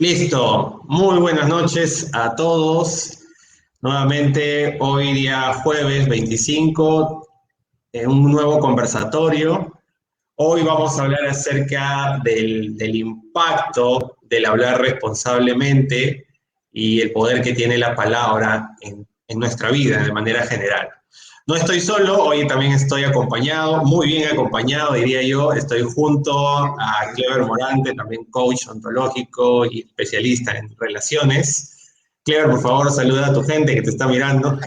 Listo, muy buenas noches a todos. Nuevamente, hoy día jueves 25, en un nuevo conversatorio. Hoy vamos a hablar acerca del impacto del hablar responsablemente y el poder que tiene la palabra en nuestra vida de manera general. No estoy solo, hoy también estoy acompañado, muy bien acompañado, diría yo. Estoy junto a Clever Morante, también coach ontológico y especialista en relaciones. Clever, por favor, saluda a tu gente que te está mirando.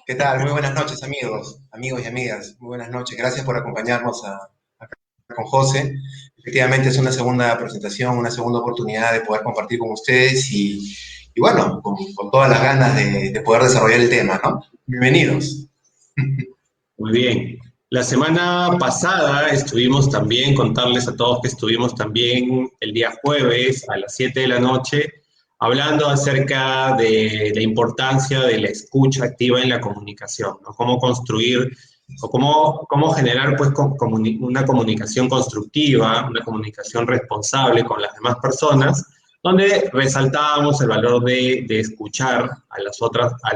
¿Qué tal? Muy buenas noches, amigos y amigas. Muy buenas noches. Gracias por acompañarnos acá con José. Efectivamente, es una segunda presentación, una segunda oportunidad de poder compartir con ustedes y bueno, con todas las ganas de poder desarrollar el tema, ¿no? Bienvenidos. Muy bien. La semana pasada estuvimos también, contarles a todos que estuvimos también el día jueves a las 7 de la noche hablando acerca de la importancia de la escucha activa en la comunicación, ¿no? Cómo construir o cómo generar pues, una comunicación constructiva, una comunicación responsable con las demás personas, donde resaltábamos el valor de escuchar a las otras, a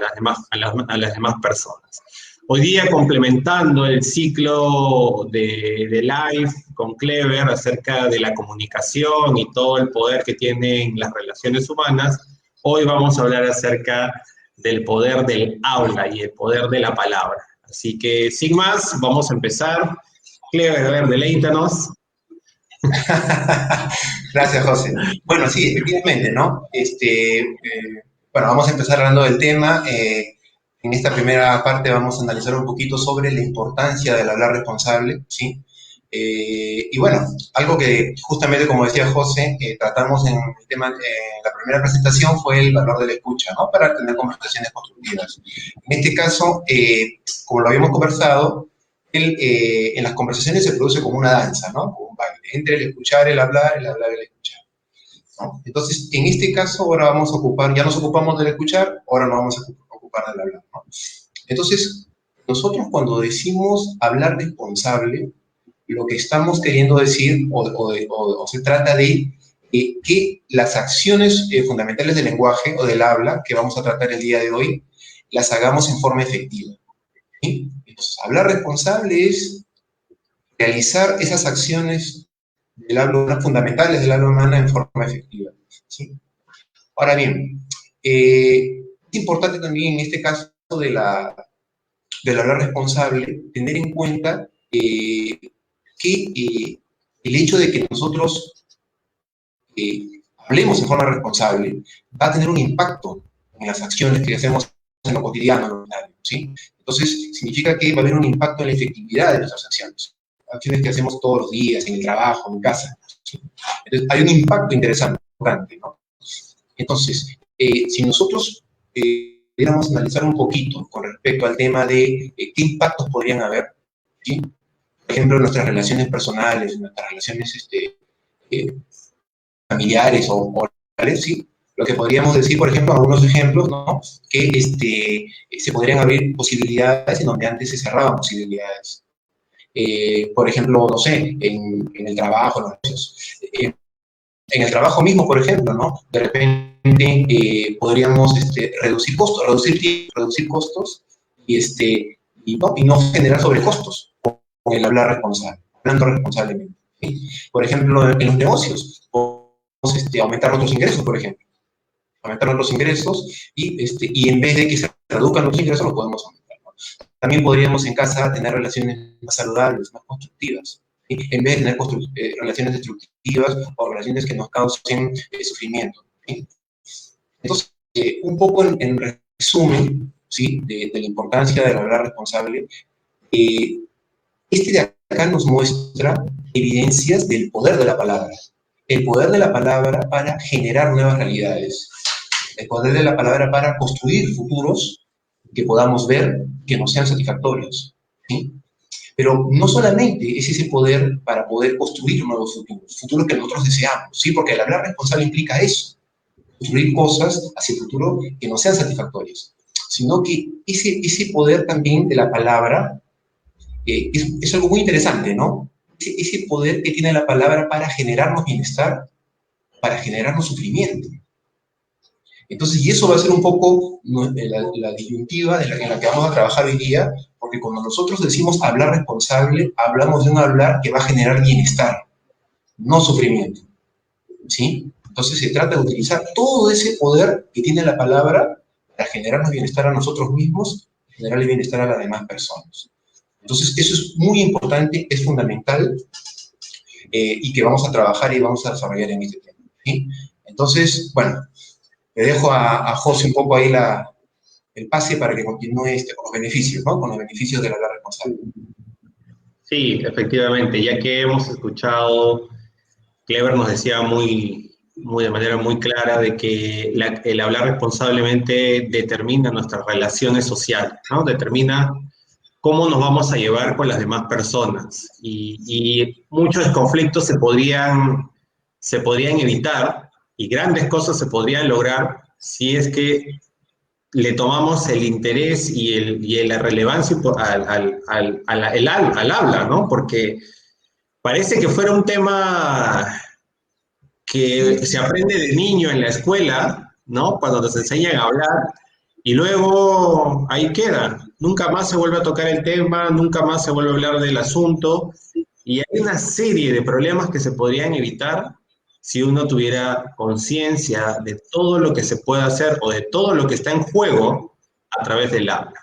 las demás personas. Hoy día, complementando el ciclo de live con Clever acerca de la comunicación y todo el poder que tienen las relaciones humanas, hoy vamos a hablar acerca del poder del habla y el poder de la palabra. Así que, sin más, vamos a empezar. Clever, a ver, deleítanos. Gracias, José. Bueno, sí, efectivamente, ¿no? Bueno, vamos a empezar hablando del tema. En esta primera parte vamos a analizar un poquito sobre la importancia del hablar responsable, ¿sí? Y bueno, algo que justamente como decía José, tratamos en el tema, la primera presentación fue el valor de la escucha, ¿no? Para tener conversaciones constructivas. En este caso, como lo habíamos conversado, en las conversaciones se produce como una danza, ¿no? Como un baile, entre el escuchar, el hablar y el escuchar, ¿no? Entonces, en este caso, ahora vamos a ocupar, ya nos ocupamos del escuchar, ahora nos vamos a ocupar del hablar, ¿no? Entonces, nosotros cuando decimos hablar responsable, lo que estamos queriendo decir, o se trata de que las acciones fundamentales del lenguaje o del habla, que vamos a tratar el día de hoy, las hagamos en forma efectiva, ¿sí? Entonces, hablar responsable es realizar esas acciones del habla, fundamentales del habla humana en forma efectiva, ¿sí? Ahora bien, es importante también en este caso del hablar responsable tener en cuenta que el hecho de que nosotros hablemos en forma responsable va a tener un impacto en las acciones que hacemos en lo cotidiano, en lo ordinario, ¿sí? Entonces, significa que va a haber un impacto en la efectividad de nuestras acciones. Acciones que hacemos todos los días, en el trabajo, en casa, ¿sí? Entonces, hay un impacto interesante, ¿no? Entonces, si nosotros pudiéramos analizar un poquito con respecto al tema de qué impactos podrían haber, ¿sí? Por ejemplo, nuestras relaciones personales, nuestras relaciones eh, familiares o laborales, ¿sí? Lo que podríamos decir, por ejemplo, algunos ejemplos, ¿no? Que se podrían abrir posibilidades en donde antes se cerraban posibilidades. Por ejemplo, no sé, en el trabajo, en los negocios. En el trabajo mismo, por ejemplo, ¿no? De repente podríamos reducir costos, reducir costos y no generar sobrecostos con el hablar responsable, hablando responsablemente, ¿sí? Por ejemplo, en los negocios, podemos aumentar nuestros ingresos, por ejemplo. Aumentar nuestros ingresos y en vez de que se reduzcan los ingresos, los podemos aumentar, ¿no? También podríamos en casa tener relaciones más saludables, más constructivas, ¿sí? En vez de tener relaciones destructivas o relaciones que nos causen sufrimiento, ¿sí? Entonces, un poco en resumen, ¿sí? De la importancia del hablar responsable, eh, de acá nos muestra evidencias del poder de la palabra. El poder de la palabra para generar nuevas realidades. El poder de la palabra para construir futuros que podamos ver que nos sean satisfactorios, ¿sí? Pero no solamente es ese poder para poder construir nuevos futuros, futuros que nosotros deseamos, ¿sí? Porque el hablar responsable implica eso, construir cosas hacia el futuro que no sean satisfactorias, sino que ese poder también de la palabra es algo muy interesante, ¿no? Ese poder que tiene la palabra para generarnos bienestar, para generarnos sufrimiento. Entonces, y eso va a ser un poco la disyuntiva en la que vamos a trabajar hoy día, porque cuando nosotros decimos hablar responsable, hablamos de un hablar que va a generar bienestar, no sufrimiento, ¿sí? Entonces se trata de utilizar todo ese poder que tiene la palabra para generarnos bienestar a nosotros mismos, generarle bienestar a las demás personas. Entonces eso es muy importante, es fundamental, y que vamos a trabajar y vamos a desarrollar en este tema, ¿sí? Entonces, bueno, le dejo a José un poco ahí el pase para que continúe con los beneficios, ¿no? Con los beneficios del hablar responsable. Sí, efectivamente, ya que hemos escuchado, Clever nos decía de manera muy clara de que el hablar responsablemente determina nuestras relaciones sociales, ¿no? Determina cómo nos vamos a llevar con las demás personas. Y muchos conflictos se podrían evitar y grandes cosas se podrían lograr si es que le tomamos el interés y la relevancia al habla, ¿no? Porque parece que fuera un tema que se aprende de niño en la escuela, ¿no? Cuando nos enseñan a hablar, y luego ahí queda. Nunca más se vuelve a tocar el tema, nunca más se vuelve a hablar del asunto, y hay una serie de problemas que se podrían evitar si uno tuviera conciencia de todo lo que se puede hacer o de todo lo que está en juego a través del habla.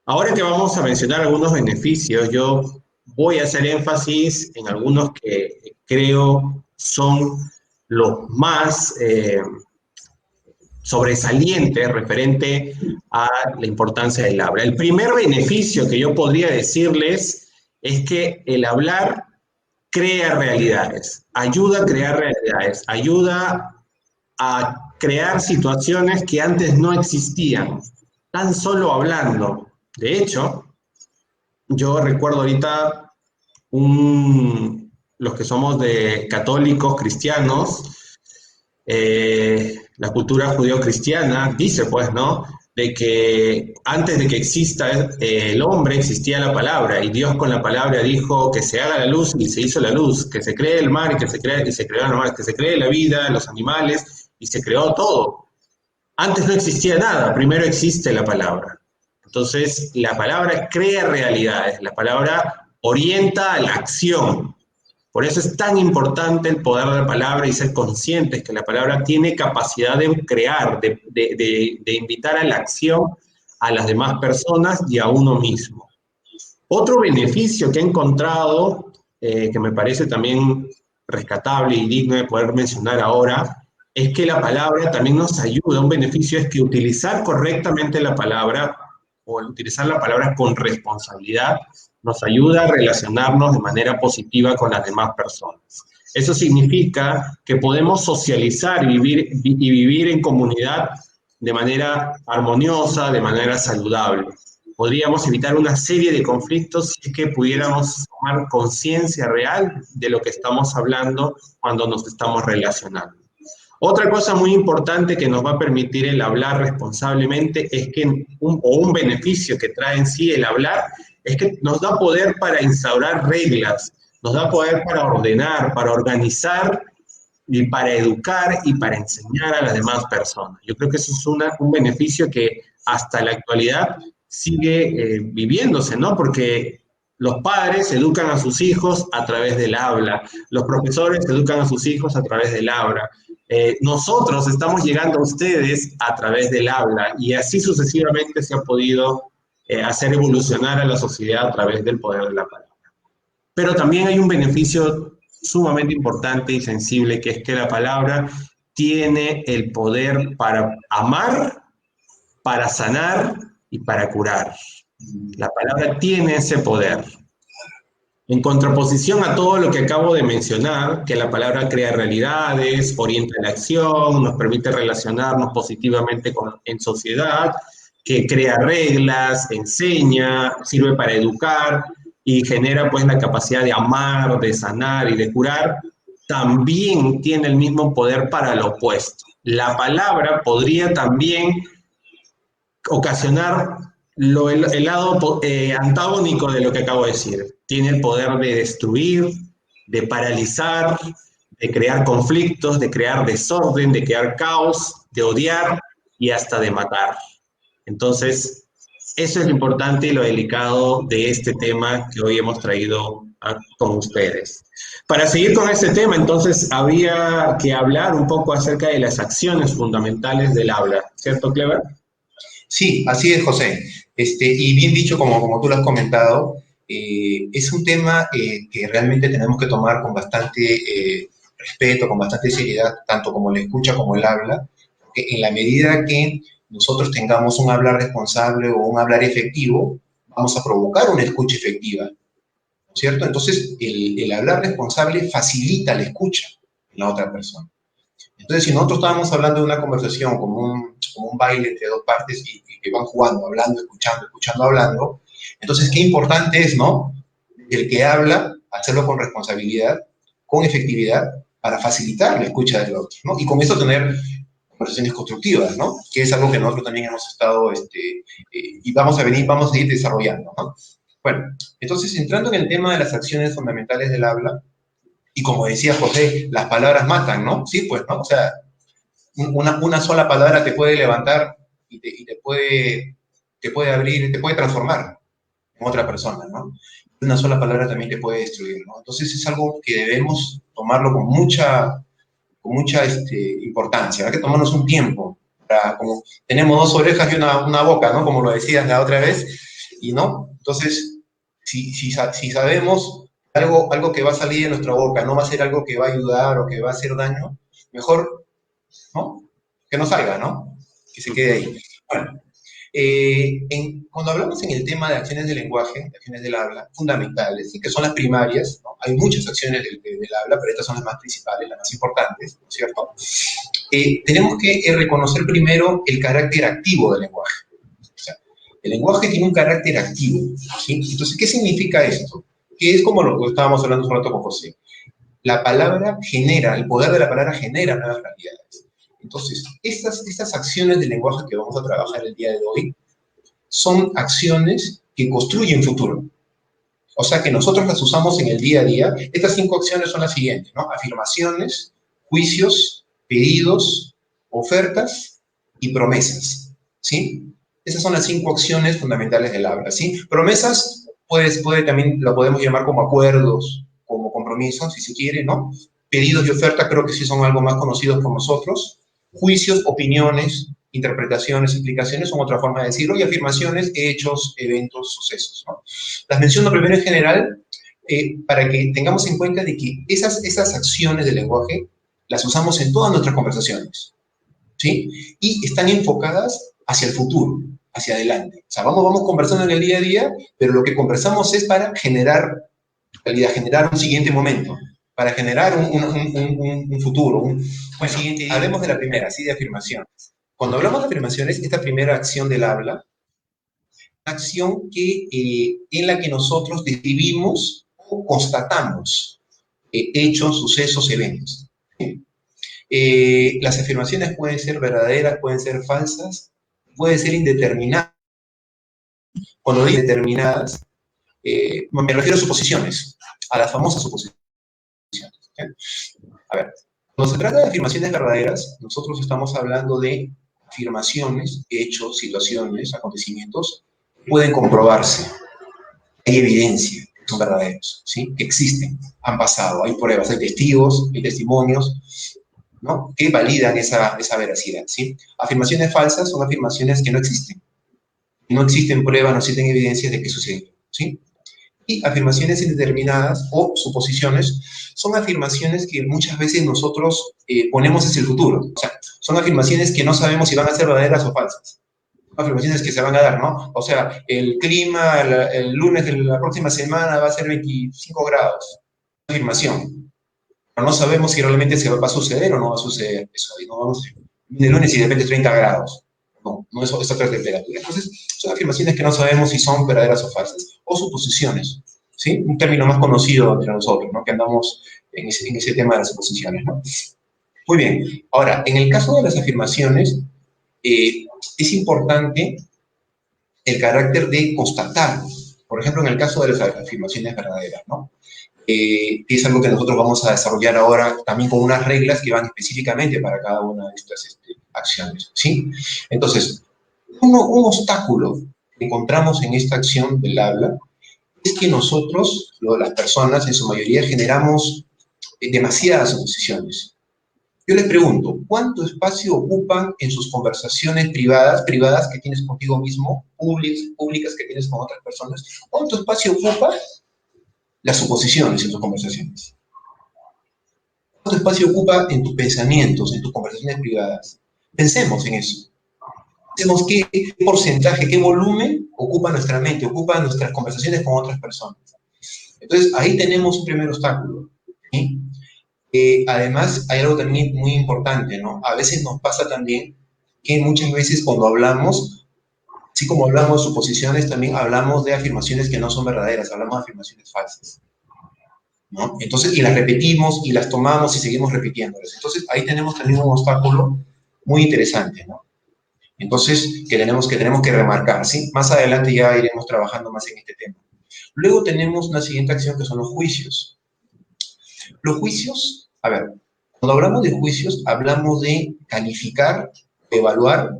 Ahora que vamos a mencionar algunos beneficios, yo voy a hacer énfasis en algunos que creo son los más sobresalientes referente a la importancia del habla. El primer beneficio que yo podría decirles es que el hablar crea realidades, ayuda a crear realidades, ayuda a crear situaciones que antes no existían, tan solo hablando. De hecho, yo recuerdo ahorita los que somos de católicos, cristianos, la cultura judeo-cristiana dice, pues, ¿no?, de que antes de que exista el hombre existía la palabra, y Dios con la palabra dijo que se haga la luz y se hizo la luz, que se cree el mar y se creó el mar, que se cree la vida, los animales y se creó todo. Antes no existía nada, primero existe la palabra. Entonces, la palabra crea realidades, la palabra orienta a la acción. Por eso es tan importante el poder de la palabra y ser conscientes que la palabra tiene capacidad de crear, de invitar a la acción a las demás personas y a uno mismo. Otro beneficio que he encontrado, que me parece también rescatable y digno de poder mencionar ahora, es que la palabra también nos ayuda. Un beneficio es que utilizar correctamente la palabra, o utilizar la palabra con responsabilidad, nos ayuda a relacionarnos de manera positiva con las demás personas. Eso significa que podemos socializar y vivir en comunidad de manera armoniosa, de manera saludable. Podríamos evitar una serie de conflictos si es que pudiéramos tomar conciencia real de lo que estamos hablando cuando nos estamos relacionando. Otra cosa muy importante que nos va a permitir el hablar responsablemente es que un beneficio que trae en sí el hablar es que nos da poder para instaurar reglas, nos da poder para ordenar, para organizar y para educar y para enseñar a las demás personas. Yo creo que eso es un beneficio que hasta la actualidad sigue viviéndose, ¿no? Porque los padres educan a sus hijos a través del habla, los profesores educan a sus hijos a través del habla, nosotros estamos llegando a ustedes a través del habla, y así sucesivamente se ha podido hacer evolucionar a la sociedad a través del poder de la palabra. Pero también hay un beneficio sumamente importante y sensible, que es que la palabra tiene el poder para amar, para sanar y para curar. La palabra tiene ese poder. En contraposición a todo lo que acabo de mencionar, que la palabra crea realidades, orienta la acción, nos permite relacionarnos positivamente en sociedad, que crea reglas, enseña, sirve para educar y genera pues la capacidad de amar, de sanar y de curar, también tiene el mismo poder para lo opuesto. La palabra podría también ocasionar el lado antagónico de lo que acabo de decir. Tiene el poder de destruir, de paralizar, de crear conflictos, de crear desorden, de crear caos, de odiar y hasta de matar. Entonces, eso es lo importante y lo delicado de este tema que hoy hemos traído con ustedes. Para seguir con este tema, entonces, había que hablar un poco acerca de las acciones fundamentales del habla, ¿cierto, Clever? Sí, así es, José. Y bien dicho, como tú lo has comentado, es un tema que realmente tenemos que tomar con bastante respeto, con bastante seriedad, tanto como la escucha como el habla, porque en la medida que nosotros tengamos un hablar responsable o un hablar efectivo, vamos a provocar una escucha efectiva, ¿no es cierto? Entonces, el hablar responsable facilita la escucha en la otra persona. Entonces, si nosotros estábamos hablando de una conversación como un baile entre dos partes y que van jugando, hablando, escuchando, escuchando, hablando, entonces qué importante es, ¿no? El que habla, hacerlo con responsabilidad, con efectividad, para facilitar la escucha del otro, ¿no? Y con eso tener conversaciones constructivas, ¿no? Que es algo que nosotros también hemos estado, y vamos a ir desarrollando, ¿no? Bueno, entonces, entrando en el tema de las acciones fundamentales del habla, y como decía José, las palabras matan, ¿no? Sí, pues, ¿no? O sea, una sola palabra te puede levantar y te puede abrir, te puede transformar en otra persona, ¿no? Una sola palabra también te puede destruir, ¿no? Entonces es algo que debemos tomarlo con mucha importancia. Hay que tomarnos un tiempo. Como tenemos dos orejas y una boca, ¿no? Como lo decías la otra vez, y no. Entonces, si sabemos algo que va a salir de nuestra boca, no va a ser algo que va a ayudar o que va a hacer daño, mejor, ¿no? Que no salga, ¿no? Que se quede ahí. Bueno, cuando hablamos en el tema de acciones del lenguaje, de acciones del habla, fundamentales, y que son las primarias, ¿no? Hay muchas acciones del habla, pero estas son las más principales, las más importantes, ¿no es cierto? Tenemos que reconocer primero el carácter activo del lenguaje. O sea, el lenguaje tiene un carácter activo, ¿sí? Entonces, ¿qué significa esto? Que es como lo que estábamos hablando hace un rato con José. La palabra genera, el poder de la palabra genera nuevas realidades. Entonces, estas acciones del lenguaje que vamos a trabajar el día de hoy son acciones que construyen futuro. O sea, que nosotros las usamos en el día a día. Estas 5 acciones son las siguientes, ¿no? Afirmaciones, juicios, pedidos, ofertas y promesas, ¿sí? Esas son las 5 acciones fundamentales del habla, ¿sí? Promesas, también lo podemos llamar como acuerdos, como compromisos, si se quiere, ¿no? Pedidos y ofertas creo que sí son algo más conocidos por nosotros. Juicios, opiniones, interpretaciones, explicaciones son otra forma de decirlo, y afirmaciones, hechos, eventos, sucesos, ¿no? Las menciono primero en general para que tengamos en cuenta de que esas acciones del lenguaje las usamos en todas nuestras conversaciones, ¿sí? Y están enfocadas hacia el futuro, hacia adelante. O sea, vamos conversando en el día a día, pero lo que conversamos es para generar realidad, generar un siguiente momento, para generar un futuro, un siguiente día. Hablemos de la primera, sí, de afirmación. Cuando hablamos de afirmaciones, esta primera acción del habla, acción en la que nosotros describimos o constatamos hechos, sucesos, eventos. Las afirmaciones pueden ser verdaderas, pueden ser falsas, pueden ser indeterminadas. Cuando digo indeterminadas, me refiero a suposiciones, a las famosas suposiciones. A ver, cuando se trata de afirmaciones verdaderas, nosotros estamos hablando de afirmaciones, hechos, situaciones, acontecimientos que pueden comprobarse. Hay evidencia que son verdaderos, ¿sí? Que existen, han pasado, hay pruebas, hay testigos, hay testimonios, ¿no? Que validan esa veracidad, ¿sí? Afirmaciones falsas son afirmaciones que no existen. No existen pruebas, no existen evidencias de que sucedió, ¿sí? Y afirmaciones indeterminadas o suposiciones son afirmaciones que muchas veces nosotros ponemos hacia el futuro. O sea, son afirmaciones que no sabemos si van a ser verdaderas o falsas. Afirmaciones que se van a dar, ¿no? O sea, el clima el lunes de la próxima semana va a ser 25 grados. Afirmación. Pero no sabemos si realmente se va a suceder o no va a suceder. Eso, no vamos de lunes y de repente 30 grados. No es otra temperatura. Entonces, son afirmaciones que no sabemos si son verdaderas o falsas. O suposiciones, ¿sí? Un término más conocido entre nosotros, ¿no? Que andamos en ese tema de las suposiciones, ¿no? Muy bien. Ahora, en el caso de las afirmaciones, es importante el carácter de constatar. Por ejemplo, en el caso de las afirmaciones verdaderas, ¿no? que es algo que nosotros vamos a desarrollar ahora también con unas reglas que van específicamente para cada una de estas acciones, ¿sí? Entonces, un obstáculo que encontramos en esta acción del habla es que nosotros, las personas, en su mayoría, generamos demasiadas suposiciones. Yo les pregunto, ¿cuánto espacio ocupan en sus conversaciones privadas que tienes contigo mismo, públicas que tienes con otras personas? ¿Cuánto espacio ocupa las suposiciones en tus conversaciones? ¿Cuánto espacio ocupa en tus pensamientos, en tus conversaciones privadas? Pensemos en eso. Pensemos qué porcentaje, qué volumen ocupa nuestra mente, ocupa nuestras conversaciones con otras personas. Entonces, ahí tenemos un primer obstáculo, ¿sí? Además, hay algo también muy importante, ¿no? A veces nos pasa también que muchas veces cuando hablamos, así como hablamos de suposiciones, también hablamos de afirmaciones que no son verdaderas, hablamos de afirmaciones falsas, ¿no? Entonces, y las repetimos, y las tomamos, y seguimos repitiéndolas. Entonces, ahí tenemos también un obstáculo muy interesante, ¿no? Entonces, que tenemos que remarcar, ¿sí? Más adelante ya iremos trabajando más en este tema. Luego tenemos una siguiente acción que son los juicios. Los juicios, a ver, cuando hablamos de juicios, hablamos de calificar, evaluar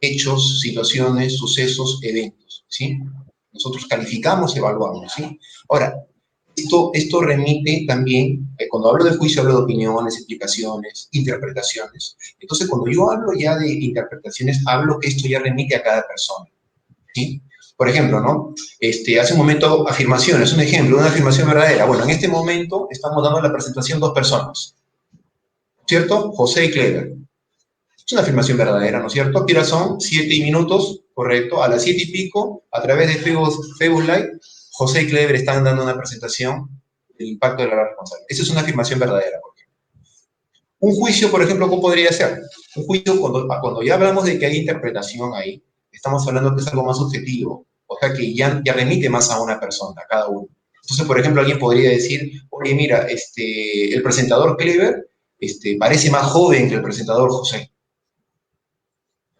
hechos, situaciones, sucesos, eventos, ¿sí? Nosotros calificamos, evaluamos, ¿sí? Ahora, esto remite también, cuando hablo de juicio, hablo de opiniones, explicaciones, interpretaciones. Entonces, cuando yo hablo ya de interpretaciones, hablo que esto ya remite a cada persona, ¿sí? Por ejemplo, ¿no? Hace un momento, afirmaciones, un ejemplo, una afirmación verdadera. Bueno, en este momento estamos dando la presentación dos personas, ¿cierto? José y Clever. Es una afirmación verdadera, ¿no es cierto? ¿Qué hora son? 7 minutos, correcto. A las 7 y pico, a través de Facebook Live, José y Clever están dando una presentación del impacto de la responsabilidad. Esa es una afirmación verdadera, por ejemplo. Un juicio, por ejemplo, ¿cómo podría ser? Un juicio, cuando ya hablamos de que hay interpretación ahí, estamos hablando que es algo más subjetivo, o sea que ya remite más a una persona, a cada uno. Entonces, por ejemplo, alguien podría decir, oye, mira, el presentador Clever parece más joven que el presentador José,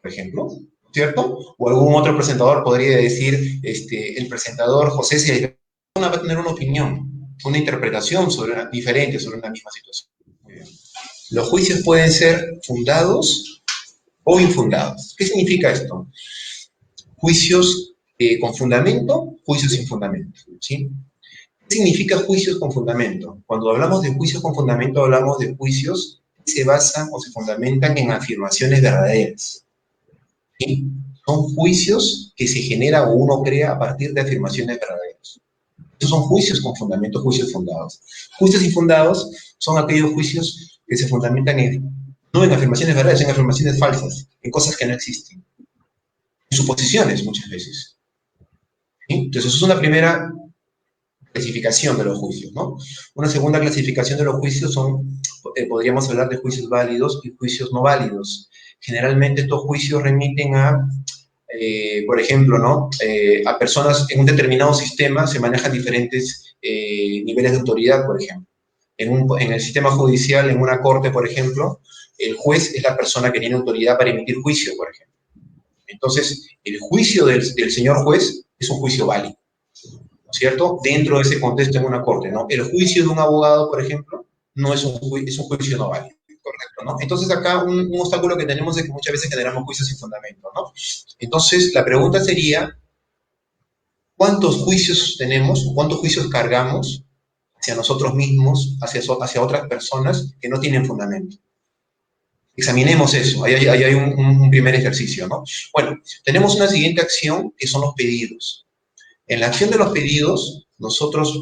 por ejemplo, ¿cierto? O algún otro presentador podría decir, el presentador José va a tener una opinión, una interpretación diferente sobre una misma situación. Muy bien. Los juicios pueden ser fundados o infundados. ¿Qué significa esto? Juicios con fundamento, juicios sin fundamento, ¿sí? ¿Qué significa juicios con fundamento? Cuando hablamos de juicios con fundamento, hablamos de juicios que se basan o se fundamentan en afirmaciones verdaderas, ¿sí? Son juicios que se genera o uno crea a partir de afirmaciones verdaderas. Estos son juicios con fundamento, juicios fundados. Juicios infundados son aquellos juicios que se fundamentan no en afirmaciones verdaderas, en afirmaciones falsas, en cosas que no existen, en suposiciones muchas veces, ¿sí? Entonces, eso es una primera clasificación de los juicios, ¿no? Una segunda clasificación de los juicios podríamos hablar de juicios válidos y juicios no válidos. Generalmente estos juicios remiten a, por ejemplo, ¿no? A personas en un determinado sistema se manejan diferentes niveles de autoridad, por ejemplo. En el sistema judicial, en una corte, por ejemplo, el juez es la persona que tiene autoridad para emitir juicio, por ejemplo. Entonces, el juicio del señor juez es un juicio válido, ¿no es cierto? Dentro de ese contexto en una corte, ¿no? El juicio de un abogado, por ejemplo, no es un juicio no válido, ¿correcto? ¿No? Entonces, acá un obstáculo que tenemos es que muchas veces generamos juicios sin fundamento, ¿no? Entonces, la pregunta sería, ¿cuántos juicios tenemos, cuántos juicios cargamos hacia nosotros mismos, hacia otras personas que no tienen fundamento? Examinemos eso, ahí hay un primer ejercicio, ¿no? Bueno, tenemos una siguiente acción que son los pedidos. En la acción de los pedidos, nosotros,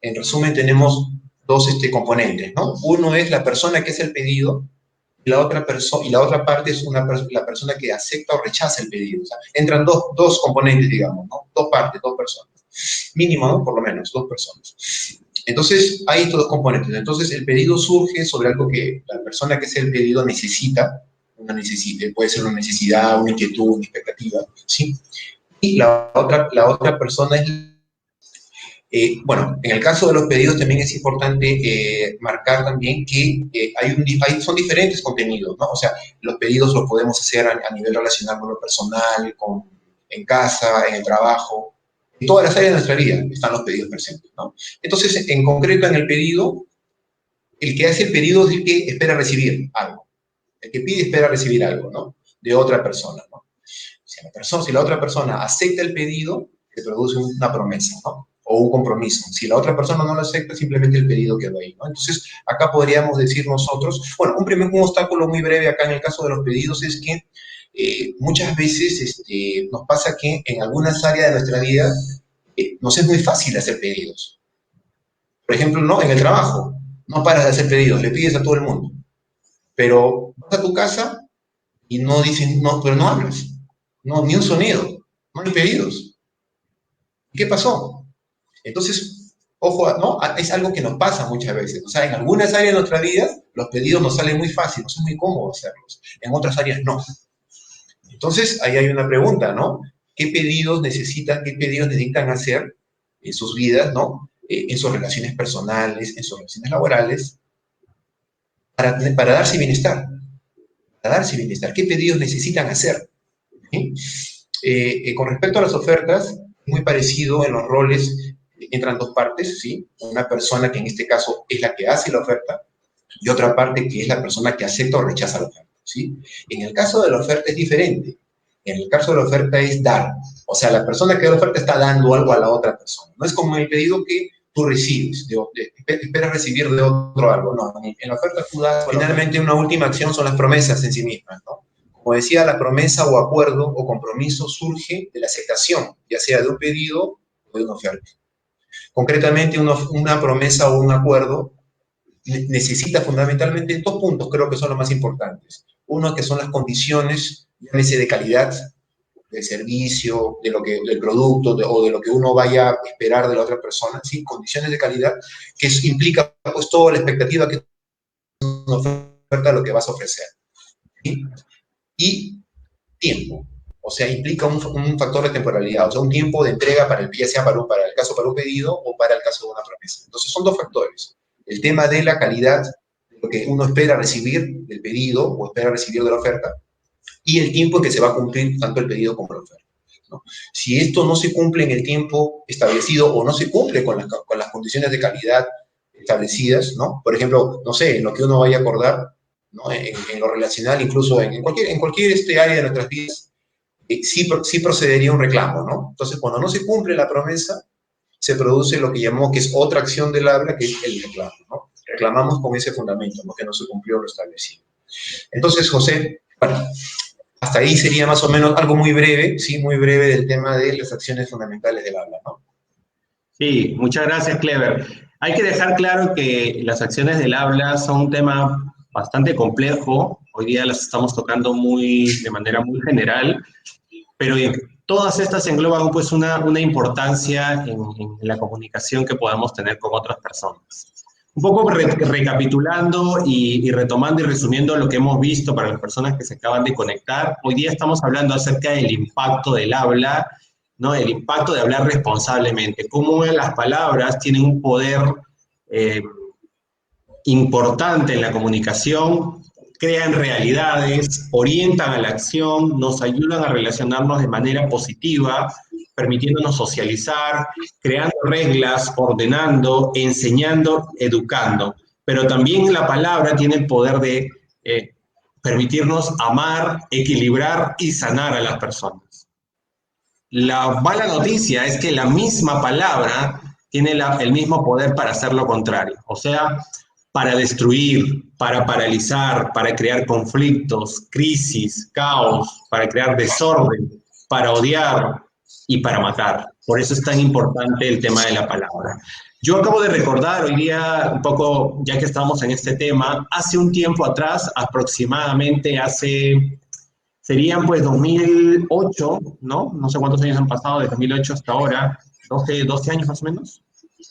en resumen, tenemos dos componentes, ¿no? Uno es la persona que hace el pedido, y la otra parte es la persona que acepta o rechaza el pedido. O sea, entran dos componentes, digamos, ¿no? Dos partes, dos personas. Mínimo, ¿no? Por lo menos, dos personas. Entonces, hay estos dos componentes. Entonces, el pedido surge sobre algo que la persona que hace el pedido necesita, puede ser una necesidad, una inquietud, una expectativa, ¿sí? Y la otra persona es... bueno, en el caso de los pedidos también es importante marcar también que son diferentes contenidos, ¿no? O sea, los pedidos los podemos hacer a nivel relacional con lo personal, en casa, en el trabajo, En todas las áreas de nuestra vida están los pedidos presentes, ¿no? Entonces, en concreto, en el pedido, el que hace el pedido es el que espera recibir algo. El que pide espera recibir algo, ¿no? De otra persona, ¿no? Si la otra persona acepta el pedido, se produce una promesa, ¿no? O un compromiso. Si la otra persona no lo acepta, simplemente el pedido quedó ahí, ¿no? Entonces, acá podríamos decir nosotros, bueno, un obstáculo muy breve acá en el caso de los pedidos es que muchas veces nos pasa que en algunas áreas de nuestra vida nos es muy fácil hacer pedidos. Por ejemplo, ¿no? En el trabajo, no paras de hacer pedidos, le pides a todo el mundo. Pero vas a tu casa y no dicen, no, pero no hablas. No, ni un sonido, no hay pedidos. ¿Qué pasó? Entonces, ojo, ¿no? Es algo que nos pasa muchas veces. O sea, en algunas áreas de nuestra vida, los pedidos nos salen muy fácil, nos es muy cómodo hacerlos. En otras áreas, no. Entonces, ahí hay una pregunta, ¿no? ¿Qué pedidos necesitan hacer en sus vidas, ¿no? En sus relaciones personales, en sus relaciones laborales, para darse bienestar? Para darse bienestar. ¿Qué pedidos necesitan hacer? ¿Sí? Con respecto a las ofertas, muy parecido en los roles, entran dos partes, ¿sí? Una persona que en este caso es la que hace la oferta y otra parte que es la persona que acepta o rechaza la oferta, ¿sí? En el caso de la oferta es diferente. En el caso de la oferta es dar. O sea, la persona que da la oferta está dando algo a la otra persona. No es como el pedido que tú recibes, esperas recibir de otro algo. No, en la oferta tú das. Finalmente, una última acción son las promesas en sí mismas, ¿no? Como decía, la promesa o acuerdo o compromiso surge de la aceptación, ya sea de un pedido o de una oferta. Concretamente, una promesa o un acuerdo necesita fundamentalmente dos puntos, creo que son los más importantes. Uno, que son las condiciones, llámese de calidad, del servicio, del producto, o de lo que uno vaya a esperar de la otra persona, ¿sí? Condiciones de calidad, que implica pues toda la expectativa que una oferta lo que vas a ofrecer, ¿sí? Y tiempo, o sea, implica un factor de temporalidad, o sea, un tiempo de entrega ya sea para el caso para un pedido o para el caso de una promesa. Entonces, son dos factores. El tema de la calidad, de lo que uno espera recibir del pedido o espera recibir de la oferta, y el tiempo en que se va a cumplir tanto el pedido como la oferta, ¿no? Si esto no se cumple en el tiempo establecido o no se cumple con las condiciones de calidad establecidas, ¿no? Por ejemplo, no sé, en lo que uno vaya a acordar, ¿no? En lo relacional, incluso en cualquier área de nuestras vidas, sí procedería un reclamo, ¿no? Entonces, cuando no se cumple la promesa, se produce lo que llamamos que es otra acción del habla, que es el reclamo, ¿no? Reclamamos con ese fundamento, ¿no? Que no se cumplió lo establecido. Entonces, José, bueno, hasta ahí sería más o menos algo muy breve, sí, muy breve del tema de las acciones fundamentales del habla, ¿no? Sí, muchas gracias, Clever. Hay que dejar claro que las acciones del habla son un tema bastante complejo. Hoy día las estamos tocando de manera muy general, pero todas estas engloban pues una importancia en la comunicación que podamos tener con otras personas. Un poco recapitulando y retomando y resumiendo lo que hemos visto para las personas que se acaban de conectar, hoy día estamos hablando acerca del impacto del habla, ¿no? El impacto de hablar responsablemente, cómo las palabras tienen un poder importante en la comunicación, crean realidades, orientan a la acción, nos ayudan a relacionarnos de manera positiva, permitiéndonos socializar, creando reglas, ordenando, enseñando, educando. Pero también la palabra tiene el poder de permitirnos amar, equilibrar y sanar a las personas. La mala noticia es que la misma palabra tiene el mismo poder para hacer lo contrario. O sea, para destruir, para paralizar, para crear conflictos, crisis, caos, para crear desorden, para odiar y para matar. Por eso es tan importante el tema de la palabra. Yo acabo de recordar hoy día, un poco, ya que estamos en este tema, hace un tiempo atrás, aproximadamente serían pues 2008, ¿no? No sé cuántos años han pasado, de 2008 hasta ahora, 12 años más o menos,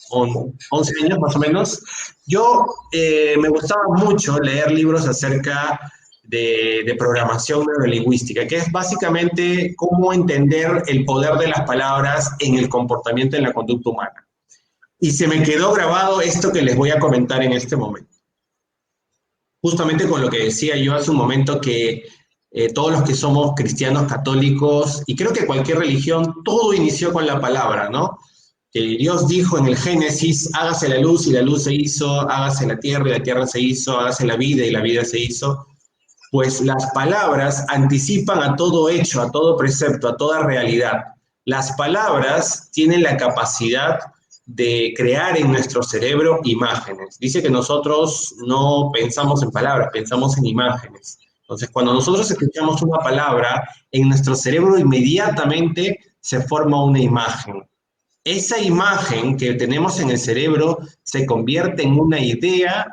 o 11 años más o menos. Yo me gustaba mucho leer libros acerca de programación neurolingüística, que es básicamente cómo entender el poder de las palabras en el comportamiento, en la conducta humana. Y se me quedó grabado esto que les voy a comentar en este momento. Justamente con lo que decía yo hace un momento, que todos los que somos cristianos, católicos, y creo que cualquier religión, todo inició con la palabra, ¿no? Que Dios dijo en el Génesis, hágase la luz y la luz se hizo, hágase la tierra y la tierra se hizo, hágase la vida y la vida se hizo. Pues las palabras anticipan a todo hecho, a todo precepto, a toda realidad. Las palabras tienen la capacidad de crear en nuestro cerebro imágenes. Dice que nosotros no pensamos en palabras, pensamos en imágenes. Entonces, cuando nosotros escuchamos una palabra, en nuestro cerebro inmediatamente se forma una imagen. Esa imagen que tenemos en el cerebro se convierte en una idea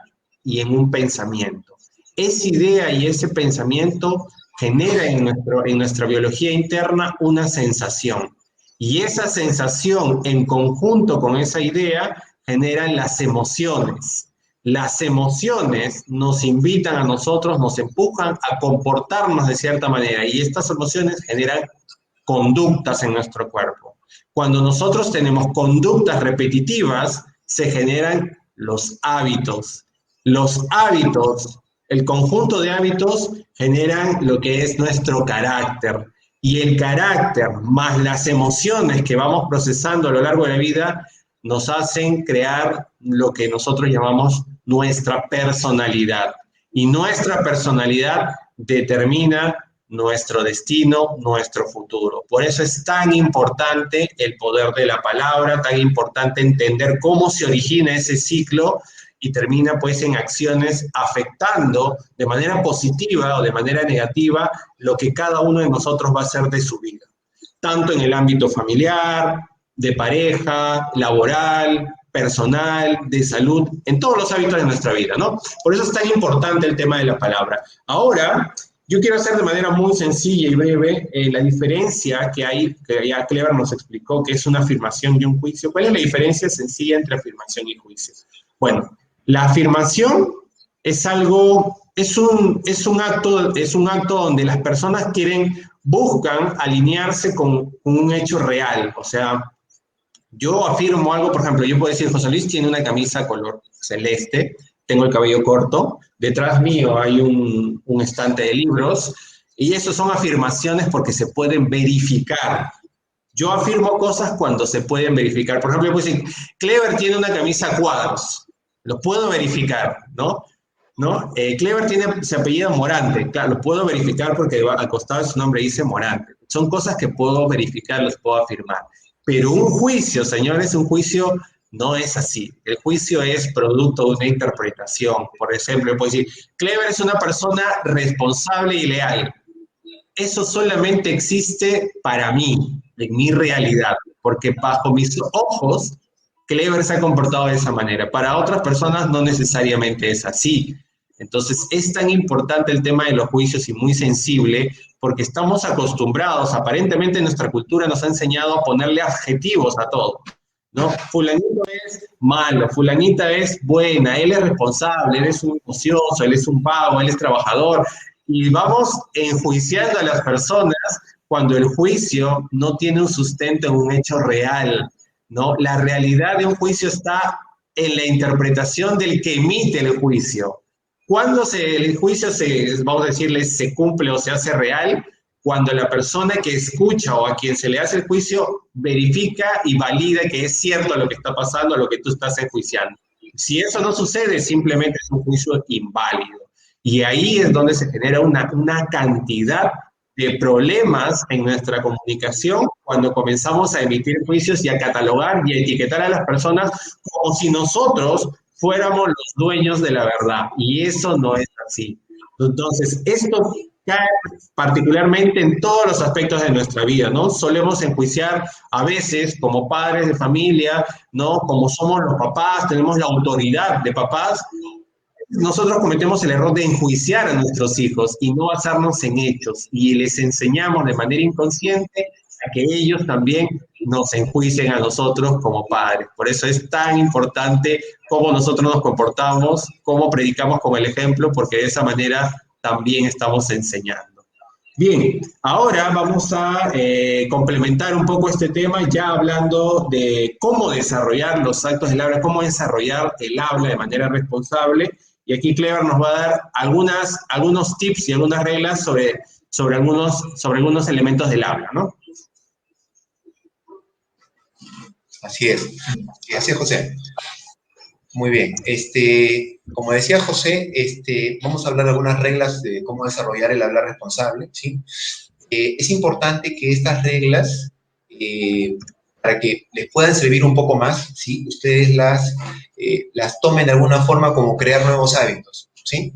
y en un pensamiento. Esa idea y ese pensamiento genera en nuestra biología interna una sensación. Y esa sensación en conjunto con esa idea generan las emociones. Las emociones nos invitan a nosotros, nos empujan a comportarnos de cierta manera y estas emociones generan conductas en nuestro cuerpo. Cuando nosotros tenemos conductas repetitivas, se generan los hábitos. Los hábitos, el conjunto de hábitos generan lo que es nuestro carácter. Y el carácter más las emociones que vamos procesando a lo largo de la vida nos hacen crear lo que nosotros llamamos nuestra personalidad. Y nuestra personalidad determina nuestro destino, nuestro futuro. Por eso es tan importante el poder de la palabra, tan importante entender cómo se origina ese ciclo y termina pues en acciones afectando de manera positiva o de manera negativa lo que cada uno de nosotros va a hacer de su vida. Tanto en el ámbito familiar, de pareja, laboral, personal, de salud, en todos los hábitos de nuestra vida, ¿no? Por eso es tan importante el tema de la palabra. Ahora, yo quiero hacer de manera muy sencilla y breve la diferencia que hay, que ya Clever nos explicó, que es una afirmación y un juicio. ¿Cuál es la diferencia sencilla entre afirmación y juicio? Bueno, la afirmación es algo, es un acto donde las personas buscan alinearse con un hecho real. O sea, yo afirmo algo, por ejemplo, yo puedo decir, José Luis tiene una camisa color celeste, tengo el cabello corto, detrás mío hay un estante de libros, y eso son afirmaciones porque se pueden verificar. Yo afirmo cosas cuando se pueden verificar. Por ejemplo, yo puedo decir, Clever tiene una camisa a cuadros, lo puedo verificar, ¿no? Clever se apellida Morante, claro, lo puedo verificar porque al costado de su nombre dice Morante. Son cosas que puedo verificar, los puedo afirmar. Pero un juicio, señores, un juicio no es así. El juicio es producto de una interpretación. Por ejemplo, yo puedo decir, Clever es una persona responsable y leal. Eso solamente existe para mí, en mi realidad, porque bajo mis ojos, Clever se ha comportado de esa manera. Para otras personas no necesariamente es así. Entonces, es tan importante el tema de los juicios y muy sensible, porque estamos acostumbrados, aparentemente nuestra cultura nos ha enseñado a ponerle adjetivos a todo, ¿no? Fulanito es malo, fulanita es buena, él es responsable, él es un ocioso, él es un vago, él es trabajador, y vamos enjuiciando a las personas cuando el juicio no tiene un sustento en un hecho real, ¿no? La realidad de un juicio está en la interpretación del que emite el juicio. Cuando el juicio vamos a decirle, se cumple o se hace real, cuando la persona que escucha o a quien se le hace el juicio verifica y valida que es cierto lo que está pasando, lo que tú estás enjuiciando. Si eso no sucede, simplemente es un juicio inválido. Y ahí es donde se genera una cantidad de problemas en nuestra comunicación cuando comenzamos a emitir juicios y a catalogar y a etiquetar a las personas como si nosotros fuéramos los dueños de la verdad. Y eso no es así. Entonces, esto cae particularmente en todos los aspectos de nuestra vida, ¿no? Solemos enjuiciar a veces como padres de familia, ¿no? Como somos los papás, tenemos la autoridad de papás, nosotros cometemos el error de enjuiciar a nuestros hijos y no basarnos en hechos, y les enseñamos de manera inconsciente a que ellos también nos enjuicien a nosotros como padres. Por eso es tan importante cómo nosotros nos comportamos, cómo predicamos con el ejemplo, porque de esa manera también estamos enseñando. Bien, ahora vamos a complementar un poco este tema ya hablando de cómo desarrollar los actos del habla, cómo desarrollar el habla de manera responsable. Y aquí Clever nos va a dar algunos tips y algunas reglas sobre sobre algunos elementos del habla, ¿no? Así es. Así es, José. Muy bien. Como decía José, vamos a hablar de algunas reglas de cómo desarrollar el hablar responsable, ¿sí? Es importante que estas reglas, para que les puedan servir un poco más, ¿sí? Ustedes las tomen de alguna forma como crear nuevos hábitos, ¿sí?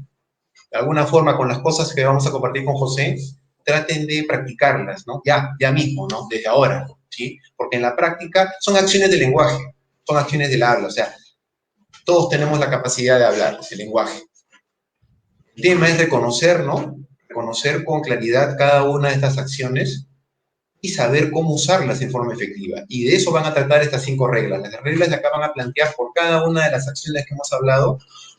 De alguna forma, con las cosas que vamos a compartir con José, traten de practicarlas, ¿no? Ya mismo, ¿no? Desde ahora, ¿sí? Porque en la práctica son acciones del lenguaje, son acciones del habla, o sea, todos tenemos la capacidad de hablar, el lenguaje. El tema es reconocer, ¿no? Reconocer con claridad cada una de estas acciones y saber cómo usarlas en forma efectiva. Y de eso van a tratar estas 5 reglas. Las reglas de acá van a plantear por cada una de las acciones que hemos hablado,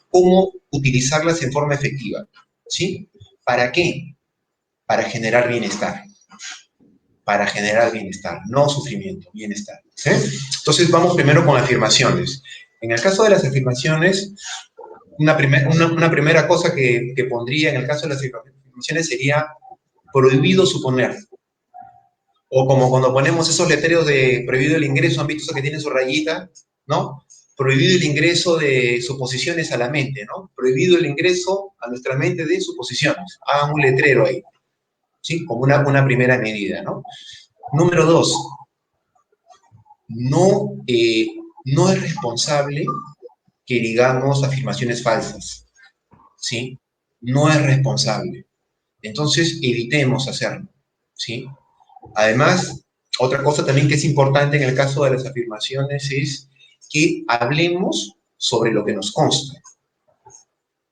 cómo utilizarlas en forma efectiva, ¿sí? ¿Para qué? Para generar bienestar. Para generar bienestar, no sufrimiento, bienestar, ¿sí? Entonces vamos primero con afirmaciones. En el caso de las afirmaciones, una primera cosa que pondría en el caso de las afirmaciones sería prohibido suponer. O como cuando ponemos esos letreros de prohibido el ingreso, han visto eso que tienen su rayita, ¿no? Prohibido el ingreso de suposiciones a la mente, ¿no? Prohibido el ingreso a nuestra mente de suposiciones. Hagan un letrero ahí, ¿sí? Como una primera medida, ¿no? Número 2, no es responsable que digamos afirmaciones falsas, ¿sí? No es responsable. Entonces, evitemos hacerlo, ¿sí? Además, otra cosa también que es importante en el caso de las afirmaciones es que hablemos sobre lo que nos consta.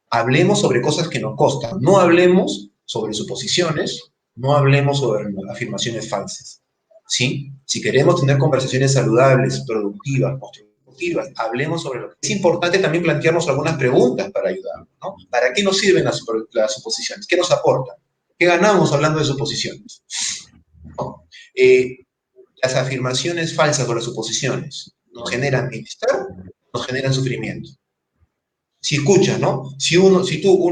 Hablemos sobre cosas que nos constan. No hablemos sobre suposiciones, no hablemos sobre afirmaciones falsas, ¿sí? Si queremos tener conversaciones saludables, productivas, constructivas, hablemos sobre lo que es importante también plantearnos algunas preguntas para ayudar, ¿no? ¿Para qué nos sirven las suposiciones? ¿Qué nos aportan? ¿Qué ganamos hablando de suposiciones? ¿No? Las afirmaciones falsas o las suposiciones nos generan bienestar, nos generan sufrimiento. Si escuchas, ¿no? Si uno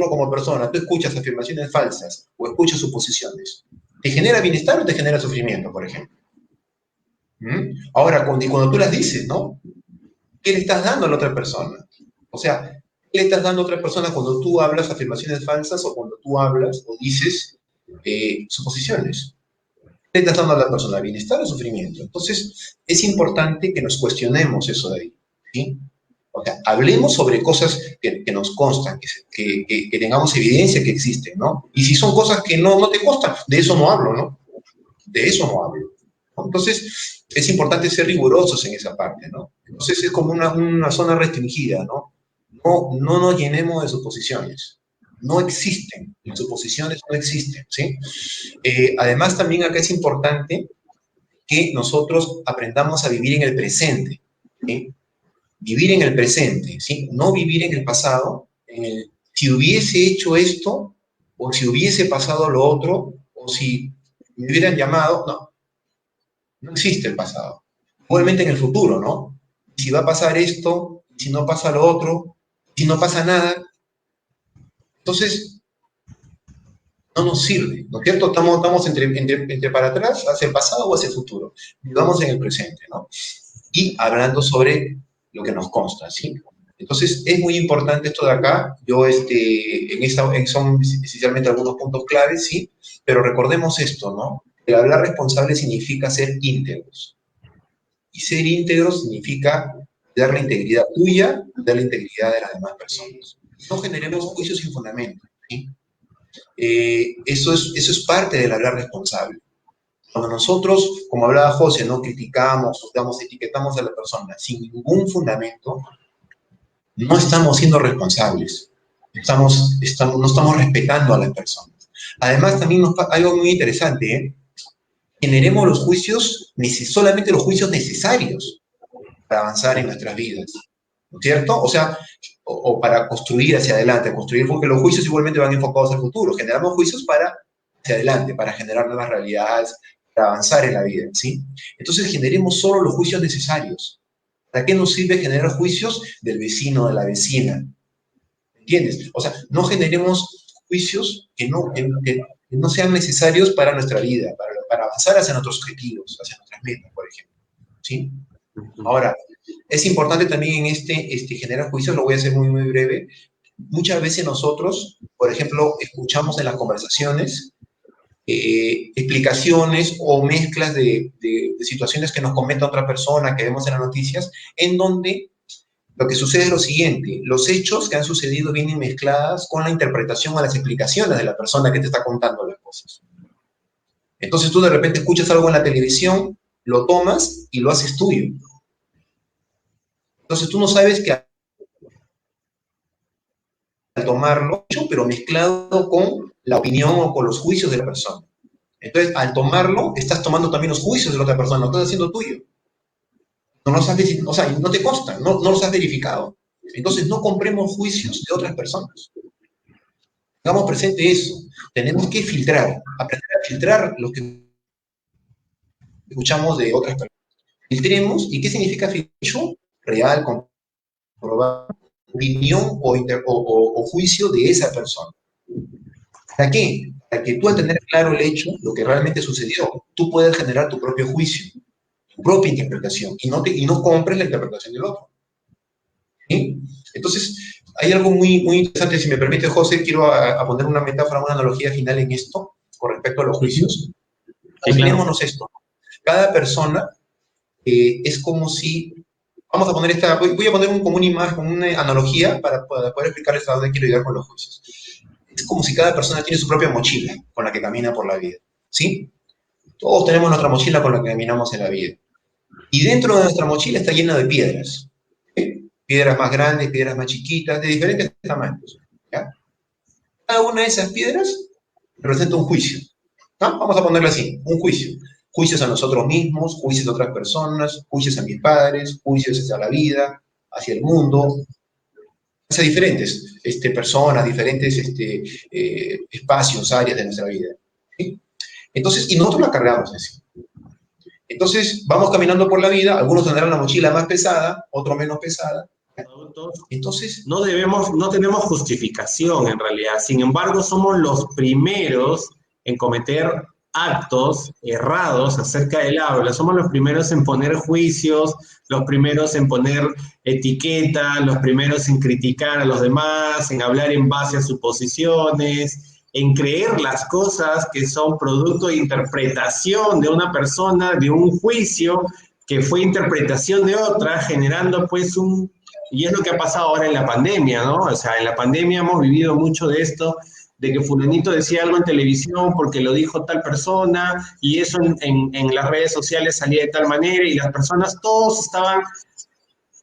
como persona, tú escuchas afirmaciones falsas o escuchas suposiciones, ¿te genera bienestar o te genera sufrimiento, por ejemplo? Ahora, cuando tú las dices, ¿no? ¿Qué le estás dando a la otra persona? O sea, ¿qué le estás dando a otra persona cuando tú hablas afirmaciones falsas o cuando tú hablas o dices suposiciones? ¿Qué le estás dando a la persona? ¿Bienestar o sufrimiento? Entonces, es importante que nos cuestionemos eso de ahí, ¿sí? O sea, hablemos sobre cosas que nos constan, que tengamos evidencia que existen, ¿no? Y si son cosas que no te constan, de eso no hablo, ¿no? De eso no hablo. Entonces, es importante ser rigurosos en esa parte, ¿no? Entonces, es como una zona restringida, ¿no? No nos llenemos de suposiciones. No existen. Las suposiciones no existen, ¿sí? Además, también acá es importante que nosotros aprendamos a vivir en el presente, ¿sí? Vivir en el presente, ¿sí? No vivir en el pasado, si hubiese hecho esto, o si hubiese pasado lo otro, o si me hubieran llamado, no existe el pasado. Igualmente en el futuro, ¿no? Si va a pasar esto, si no pasa lo otro, si no pasa nada, entonces no nos sirve, ¿no es cierto? Estamos entre para atrás, hacia el pasado o hacia el futuro. Vivamos en el presente, ¿no? Y hablando sobre lo que nos consta, ¿sí? Entonces, es muy importante esto de acá. Yo, son esencialmente algunos puntos claves, ¿sí? Pero recordemos esto, ¿no? El hablar responsable significa ser íntegros. Y ser íntegro significa dar la integridad tuya, dar la integridad de las demás personas. No generemos juicios sin fundamento, ¿sí? Eso es parte del hablar responsable. Cuando nosotros, como hablaba José, no criticamos, etiquetamos a la persona sin ningún fundamento, no estamos siendo responsables. No estamos respetando a las personas. Además, también algo muy interesante, ¿eh? Generemos los juicios, solamente los juicios necesarios para avanzar en nuestras vidas, ¿no es cierto? O sea, o para construir hacia adelante, porque los juicios igualmente van enfocados al futuro. Generamos juicios para hacia adelante, para generar nuevas realidades, para avanzar en la vida, ¿sí? Entonces generemos solo los juicios necesarios. ¿Para qué nos sirve generar juicios del vecino, de la vecina? ¿Entiendes? O sea, no generemos juicios que no sean necesarios para nuestra vida, para avanzar hacia nuestros objetivos, hacia nuestras metas, por ejemplo. ¿Sí? Ahora, es importante también en generar juicios, lo voy a hacer muy, muy breve. Muchas veces nosotros, por ejemplo, escuchamos en las conversaciones explicaciones o mezclas de situaciones que nos comenta otra persona, que vemos en las noticias, en donde lo que sucede es lo siguiente: los hechos que han sucedido vienen mezcladas con la interpretación o las explicaciones de la persona que te está contando las cosas. Entonces tú de repente escuchas algo en la televisión, lo tomas y lo haces tuyo. Entonces tú no sabes que al tomarlo, pero mezclado con la opinión o con los juicios de la persona. Entonces, al tomarlo, estás tomando también los juicios de la otra persona, lo estás haciendo tuyo. No los has, o sea, no te consta, no los has verificado. Entonces, no compremos juicios de otras personas. Tengamos presente eso. Tenemos que filtrar, aprender a filtrar lo que escuchamos de otras personas. Filtremos. ¿Y qué significa filtrar? Real, comprobado, opinión o juicio de esa persona. ¿Para qué? Para que tú, al tener claro el hecho, lo que realmente sucedió, tú puedes generar tu propio juicio, tu propia interpretación, y no compres la interpretación del otro. ¿Sí? Entonces, hay algo muy, muy interesante. Si me permite, José, quiero poner una metáfora, una analogía final en esto, con respecto a los juicios. Imaginémonos esto. Cada persona es como si... Vamos a poner voy a poner como una imagen, una analogía para poder explicarles a dónde quiero llegar con los juicios. Es como si cada persona tiene su propia mochila con la que camina por la vida, ¿sí? Todos tenemos nuestra mochila con la que caminamos en la vida. Y dentro de nuestra mochila está llena de piedras. ¿Sí? Piedras más grandes, piedras más chiquitas, de diferentes tamaños. ¿Ya? Cada una de esas piedras representa un juicio. ¿No? Vamos a ponerlo así, un juicio. Juicios a nosotros mismos, juicios a otras personas, juicios a mis padres, juicios hacia la vida, hacia el mundo, hacia diferentes personas, diferentes espacios, áreas de nuestra vida. ¿Sí? Entonces, y nosotros la cargamos así. Entonces, vamos caminando por la vida, algunos tendrán la mochila más pesada, otros menos pesada. Entonces, no tenemos justificación en realidad. Sin embargo, somos los primeros en cometer actos errados acerca del habla. Somos los primeros en poner juicios, los primeros en poner etiquetas, los primeros en criticar a los demás, en hablar en base a suposiciones, en creer las cosas que son producto de interpretación de una persona, de un juicio que fue interpretación de otra, generando pues y es lo que ha pasado ahora en la pandemia, ¿no? O sea, en la pandemia hemos vivido mucho de esto, de que fulanito decía algo en televisión porque lo dijo tal persona, y eso en las redes sociales salía de tal manera, y las personas, todos estaban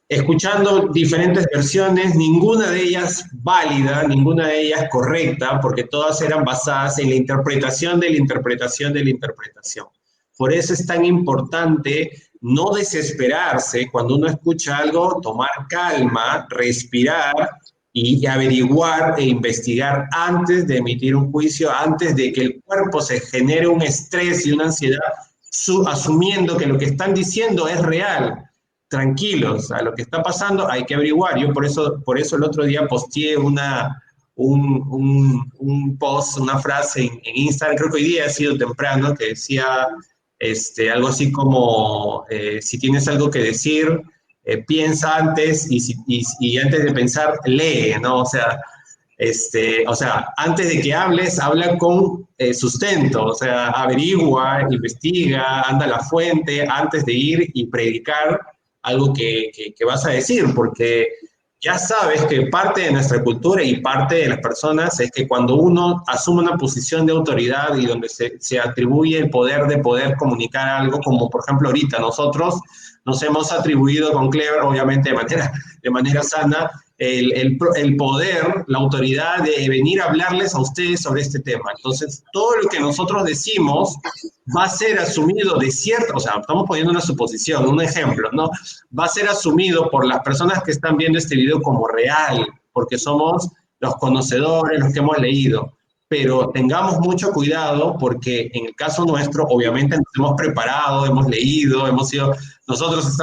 escuchando diferentes versiones, ninguna de ellas válida, ninguna de ellas correcta, porque todas eran basadas en la interpretación de la interpretación de la interpretación. Por eso es tan importante no desesperarse cuando uno escucha algo, tomar calma, respirar y averiguar e investigar antes de emitir un juicio, antes de que el cuerpo se genere un estrés y una ansiedad, asumiendo que lo que están diciendo es real. Tranquilos, a lo que está pasando hay que averiguar. Yo por eso el otro día posteé un post, una frase en Instagram, creo que hoy día ha sido temprano, que decía algo así como, si tienes algo que decir, piensa antes y antes de pensar, lee, ¿no? O sea, antes de que hables, habla con sustento, o sea, averigua, investiga, anda a la fuente antes de ir y predicar algo que vas a decir, porque ya sabes que parte de nuestra cultura y parte de las personas es que cuando uno asume una posición de autoridad y donde se atribuye el poder de poder comunicar algo, como por ejemplo ahorita nosotros nos hemos atribuido con Clever, obviamente de manera sana, el poder, la autoridad de venir a hablarles a ustedes sobre este tema. Entonces, todo lo que nosotros decimos va a ser asumido de cierta, o sea, estamos poniendo una suposición, un ejemplo, ¿no? Va a ser asumido por las personas que están viendo este video como real, porque somos los conocedores, los que hemos leído. Pero tengamos mucho cuidado porque en el caso nuestro, obviamente nos hemos preparado, hemos leído, nosotros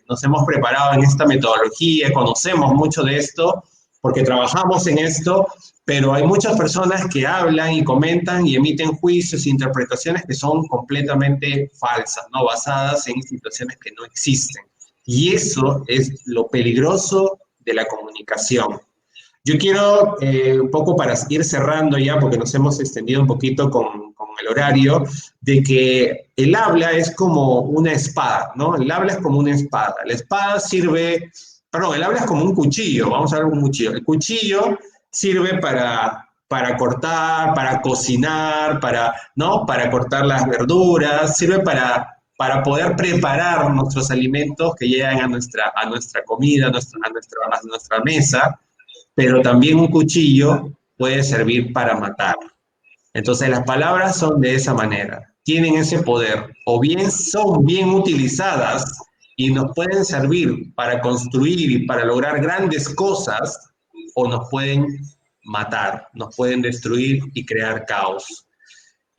nos hemos preparado en esta metodología, conocemos mucho de esto porque trabajamos en esto, pero hay muchas personas que hablan y comentan y emiten juicios e interpretaciones que son completamente falsas, ¿no? Basadas en situaciones que no existen. Y eso es lo peligroso de la comunicación. Yo quiero, un poco para ir cerrando ya, porque nos hemos extendido un poquito con el horario, de que el habla es como una espada, ¿no? El habla es como una espada. La espada sirve, perdón, el habla es como un cuchillo, vamos a ver un cuchillo. El cuchillo sirve para cortar, para cocinar, ¿no? Para cortar las verduras, sirve para poder preparar nuestros alimentos que llegan a nuestra comida, a nuestra mesa, pero también un cuchillo puede servir para matar. Entonces las palabras son de esa manera, tienen ese poder, o bien son bien utilizadas y nos pueden servir para construir y para lograr grandes cosas, o nos pueden matar, nos pueden destruir y crear caos.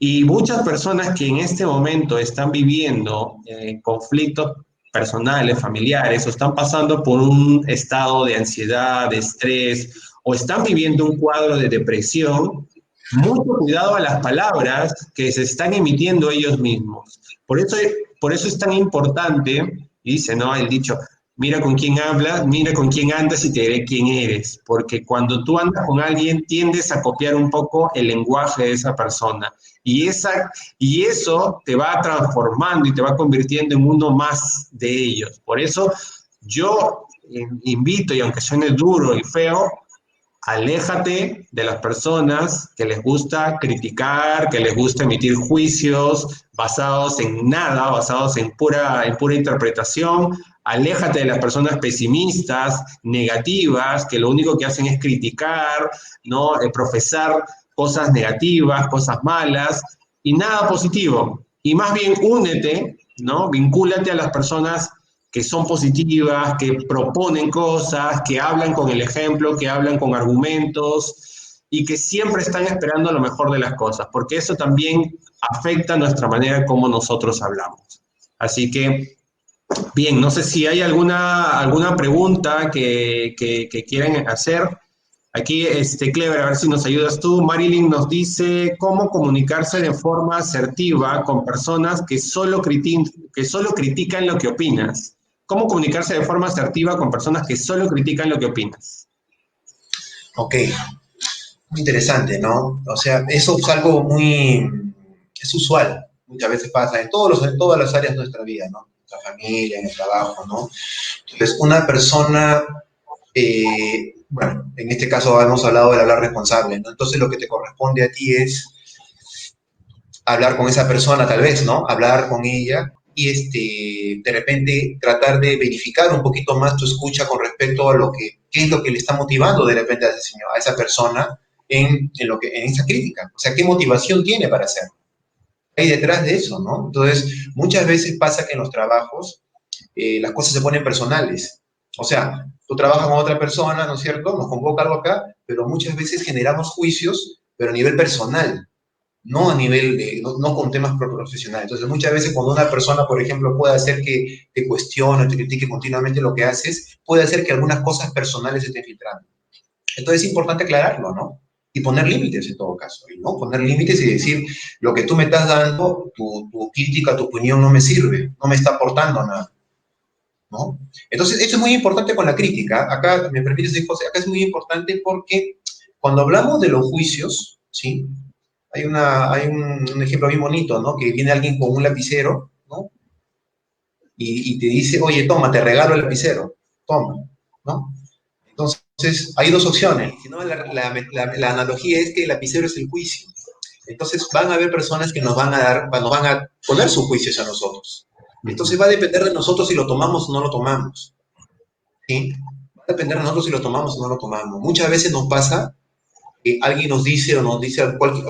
Y muchas personas que en este momento están viviendo conflictos personales, familiares, o están pasando por un estado de ansiedad, de estrés, o están viviendo un cuadro de depresión, mucho cuidado a las palabras que se están emitiendo ellos mismos. Por eso es tan importante, dice, ¿no? El dicho, mira con quién hablas, mira con quién andas y te diré quién eres. Porque cuando tú andas con alguien, tiendes a copiar un poco el lenguaje de esa persona. Y eso te va transformando y te va convirtiendo en uno más de ellos. Por eso yo invito, y aunque suene duro y feo, aléjate de las personas que les gusta criticar, que les gusta emitir juicios basados en nada, basados en pura interpretación. Aléjate de las personas pesimistas, negativas, que lo único que hacen es criticar, ¿no? Profesar cosas negativas, cosas malas, y nada positivo. Y más bien únete, ¿no? Vincúlate a las personas que son positivas, que proponen cosas, que hablan con el ejemplo, que hablan con argumentos y que siempre están esperando lo mejor de las cosas, porque eso también afecta nuestra manera como nosotros hablamos. Así que, bien, no sé si hay alguna pregunta que quieran hacer. Aquí, Clever, a ver si nos ayudas tú. Marilyn nos dice cómo comunicarse de forma asertiva con personas que solo critican lo que opinas. ¿Cómo comunicarse de forma asertiva con personas que solo critican lo que opinas? Ok, muy interesante, ¿no? O sea, eso es algo es usual, muchas veces pasa en todas las áreas de nuestra vida, ¿no? En nuestra familia, en el trabajo, ¿no? Entonces, una persona, bueno, en este caso hemos hablado del hablar responsable, ¿no? Entonces, lo que te corresponde a ti es hablar con esa persona, tal vez, ¿no? Hablar con ella y de repente tratar de verificar un poquito más tu escucha con respecto a qué es lo que le está motivando de repente a esa persona en esa crítica. O sea, ¿qué motivación tiene para hacerlo? ¿Qué hay detrás de eso, no? Entonces, muchas veces pasa que en los trabajos las cosas se ponen personales. O sea, tú trabajas con otra persona, ¿no es cierto? Nos convoca algo acá, pero muchas veces generamos juicios, pero a nivel personal, no a nivel no con temas profesionales. Entonces, muchas veces cuando una persona, por ejemplo, puede hacer que te cuestione, te critique continuamente lo que haces, puede hacer que algunas cosas personales se estén filtrando. Entonces, es importante aclararlo, ¿no? Y poner límites en todo caso, ¿no? Poner límites y decir, lo que tú me estás dando, tu crítica, tu opinión no me sirve, no me está aportando nada, ¿no? Entonces, esto es muy importante con la crítica. Acá, me permites decir, José, acá es muy importante porque cuando hablamos de los juicios, ¿sí? Hay un ejemplo bien bonito, ¿no? Que viene alguien con un lapicero, ¿no? Y te dice, oye, toma, te regalo el lapicero, toma, ¿no? Entonces, hay dos opciones. Si no, la analogía es que el lapicero es el juicio. Entonces, van a haber personas que nos van a poner sus juicios a nosotros. Entonces, va a depender de nosotros si lo tomamos o no lo tomamos, ¿sí? Va a depender de nosotros si lo tomamos o no lo tomamos. Muchas veces nos pasa que alguien nos dice o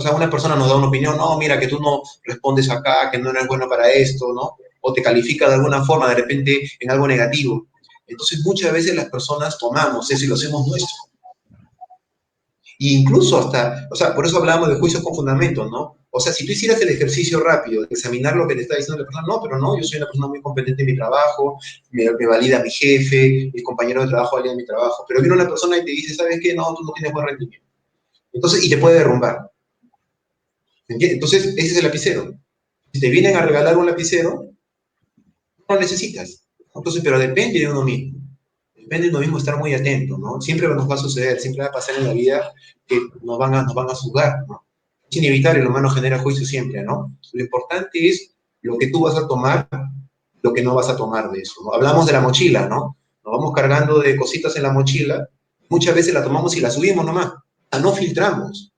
sea, una persona nos da una opinión, no, mira, que tú no respondes acá, que no eres bueno para esto, ¿no? O te califica de alguna forma, de repente, en algo negativo. Entonces, muchas veces las personas tomamos eso y lo hacemos nuestro. E incluso hasta, o sea, por eso hablamos de juicios con fundamento, ¿no? O sea, si tú hicieras el ejercicio rápido de examinar lo que te está diciendo la persona, no, pero no, yo soy una persona muy competente en mi trabajo, me valida mi jefe, mis compañeros de trabajo validan mi trabajo, pero viene una persona y te dice, ¿sabes qué? No, tú no tienes buen rendimiento. Entonces, y te puede derrumbar. ¿Entiendes? Entonces, ese es el lapicero. Si te vienen a regalar un lapicero, no lo necesitas. Entonces, pero depende de uno mismo. Depende de uno mismo estar muy atento, ¿no? Siempre nos va a suceder, siempre va a pasar en la vida que nos van a juzgar, ¿no? Es inevitable, el humano genera juicio siempre, ¿no? Lo importante es lo que tú vas a tomar, lo que no vas a tomar de eso, ¿no? Hablamos de la mochila, ¿no? Nos vamos cargando de cositas en la mochila, muchas veces la tomamos y la subimos nomás, o sea, no filtramos,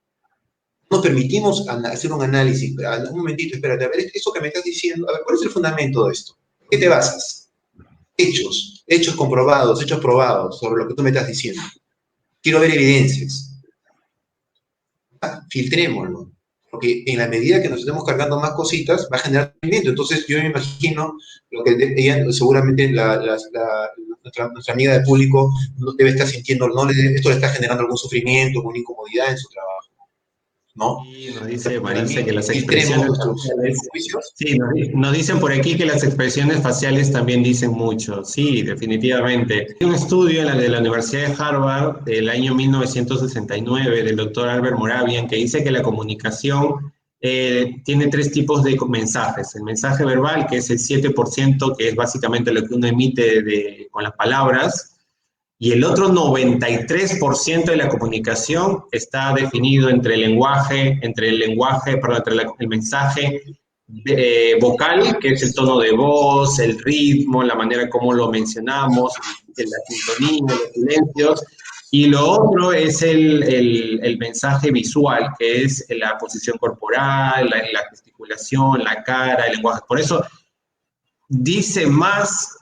no permitimos hacer un análisis. Un momentito, espérate, a ver, eso que me estás diciendo, a ver, ¿cuál es el fundamento de esto? ¿Qué te basas? Hechos comprobados, hechos probados sobre lo que tú me estás diciendo. Quiero ver evidencias. Filtrémoslo. Porque en la medida que nos estemos cargando más cositas, va a generar sufrimiento. Entonces, yo me imagino lo que ella, seguramente nuestra amiga del público no debe estar sintiendo, esto le está generando algún sufrimiento, alguna incomodidad en su trabajo, ¿no? Y nos dice Marisa que También las filtremos expresiones nuestros faciales, juicios. sí, nos dicen por aquí que las expresiones faciales también dicen mucho. Sí, definitivamente. Hay un estudio de la Universidad de Harvard del año 1969 del doctor Albert Moravian que dice que la comunicación tiene tres tipos de mensajes. El mensaje verbal, que es el 7%, que es básicamente lo que uno emite con las palabras, y el otro 93% de la comunicación está definido entre el lenguaje, perdón, el mensaje vocal, que es el tono de voz, el ritmo, la manera como lo mencionamos, la sintonía, los silencios, y lo otro es el mensaje visual, que es la posición corporal, la gesticulación, la cara, el lenguaje. Por eso dice más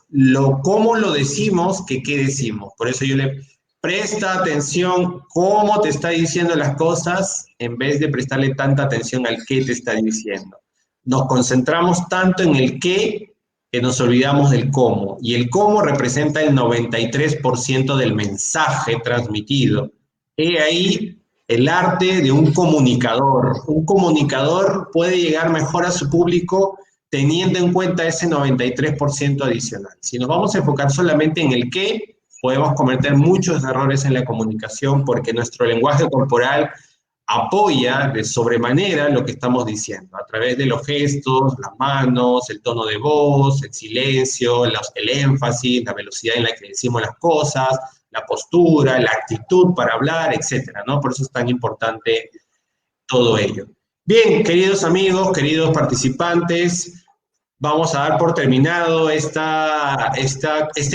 cómo lo decimos que qué decimos. Por eso yo le presta atención cómo te está diciendo las cosas en vez de prestarle tanta atención al qué te está diciendo. Nos concentramos tanto en el qué que nos olvidamos del cómo. Y el cómo representa el 93% del mensaje transmitido. He ahí el arte de un comunicador. Un comunicador puede llegar mejor a su público teniendo en cuenta ese 93% adicional. Si nos vamos a enfocar solamente en el qué, podemos cometer muchos errores en la comunicación porque nuestro lenguaje corporal apoya de sobremanera lo que estamos diciendo, a través de los gestos, las manos, el tono de voz, el silencio, el énfasis, la velocidad en la que decimos las cosas, la postura, la actitud para hablar, etcétera, ¿no? Por eso es tan importante todo ello. Bien, queridos amigos, queridos participantes, vamos a dar por terminado este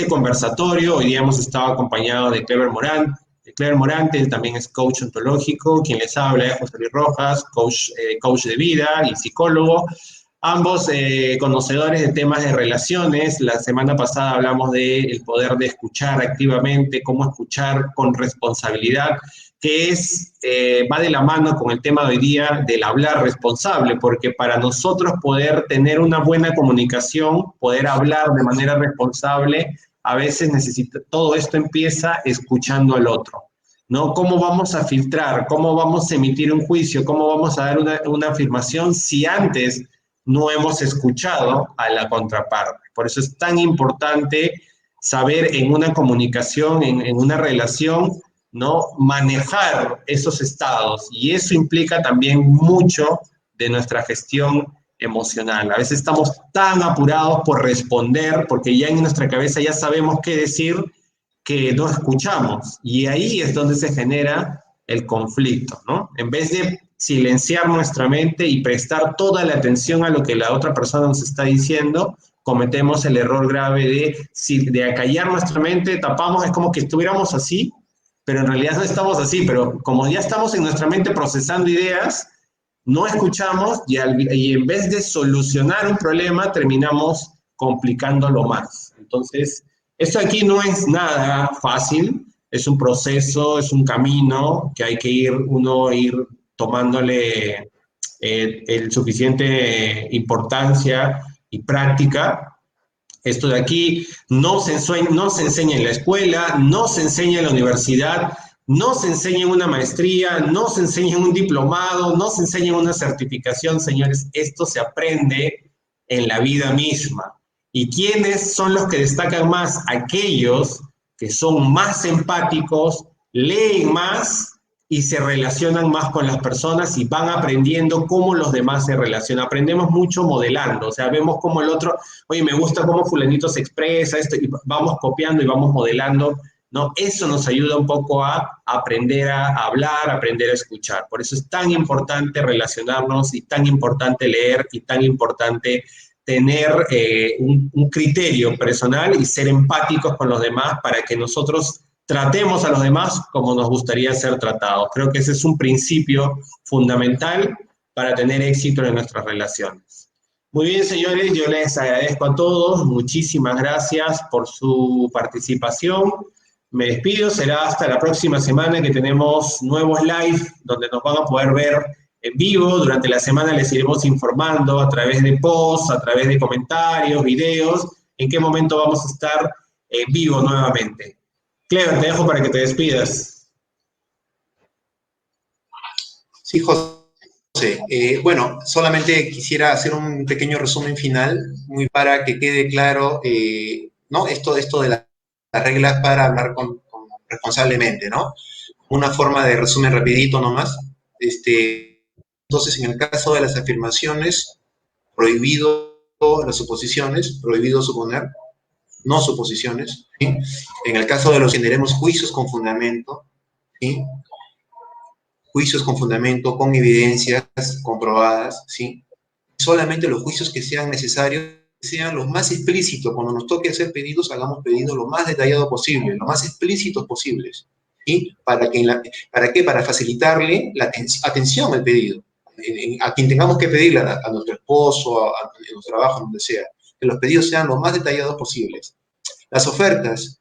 conversatorio. Hoy día hemos estado acompañados de Cleber Morante, él también es coach ontológico. Quien les habla es José Luis Rojas, coach de vida y psicólogo. Ambos conocedores de temas de relaciones. La semana pasada hablamos del poder de escuchar activamente, cómo escuchar con responsabilidad, que va de la mano con el tema de hoy día del hablar responsable, porque para nosotros poder tener una buena comunicación, poder hablar de manera responsable, a veces todo esto empieza escuchando al otro, ¿no? ¿Cómo vamos a filtrar? ¿Cómo vamos a emitir un juicio? ¿Cómo vamos a dar una afirmación si antes no hemos escuchado a la contraparte? Por eso es tan importante saber en una comunicación, en una relación, ¿no? Manejar esos estados, y eso implica también mucho de nuestra gestión emocional. A veces estamos tan apurados por responder, porque ya en nuestra cabeza ya sabemos qué decir, que no escuchamos, y ahí es donde se genera el conflicto, ¿no? En vez de silenciar nuestra mente y prestar toda la atención a lo que la otra persona nos está diciendo, cometemos el error grave de acallar nuestra mente, tapamos, es como que estuviéramos así, pero en realidad no estamos así, pero como ya estamos en nuestra mente procesando ideas, no escuchamos y en vez de solucionar un problema, terminamos complicándolo más. Entonces, esto aquí no es nada fácil, es un proceso, es un camino que hay que ir tomándole el suficiente importancia y práctica. Esto de aquí no se enseña en la escuela, no se enseña en la universidad, no se enseña en una maestría, no se enseña en un diplomado, no se enseña en una certificación, señores. Esto se aprende en la vida misma. ¿Y quiénes son los que destacan más? Aquellos que son más empáticos, leen más, y se relacionan más con las personas y van aprendiendo cómo los demás se relacionan. Aprendemos mucho modelando, o sea, vemos cómo el otro, oye, me gusta cómo fulanito se expresa, esto, y vamos copiando y vamos modelando, ¿no? Eso nos ayuda un poco a aprender a hablar, aprender a escuchar. Por eso es tan importante relacionarnos y tan importante leer y tan importante tener un criterio personal y ser empáticos con los demás para que nosotros tratemos a los demás como nos gustaría ser tratados. Creo que ese es un principio fundamental para tener éxito en nuestras relaciones. Muy bien, señores, yo les agradezco a todos, muchísimas gracias por su participación. Me despido, será hasta la próxima semana que tenemos nuevos live donde nos van a poder ver en vivo. Durante la semana les iremos informando a través de posts, a través de comentarios, videos, en qué momento vamos a estar en vivo nuevamente. Cleber, te dejo para que te despidas. Sí, José. Bueno, solamente quisiera hacer un pequeño resumen final, muy para que quede claro, ¿no? Esto de las reglas para hablar responsablemente, ¿no? Una forma de resumen rapidito nomás. Entonces, en el caso de las afirmaciones, prohibido las suposiciones, prohibido suponer, no suposiciones, ¿sí? En el caso de los generemos juicios con fundamento, ¿sí? Juicios con fundamento, con evidencias comprobadas, ¿sí? Solamente los juicios que sean necesarios, sean los más explícitos. Cuando nos toque hacer pedidos, hagamos pedidos lo más detallado posible, lo más explícitos posibles, ¿sí? ¿Para qué? Para facilitarle la atención al pedido. A quien tengamos que pedirle, a nuestro esposo, a nuestro trabajo, donde sea, que los pedidos sean lo más detallados posibles. Las ofertas,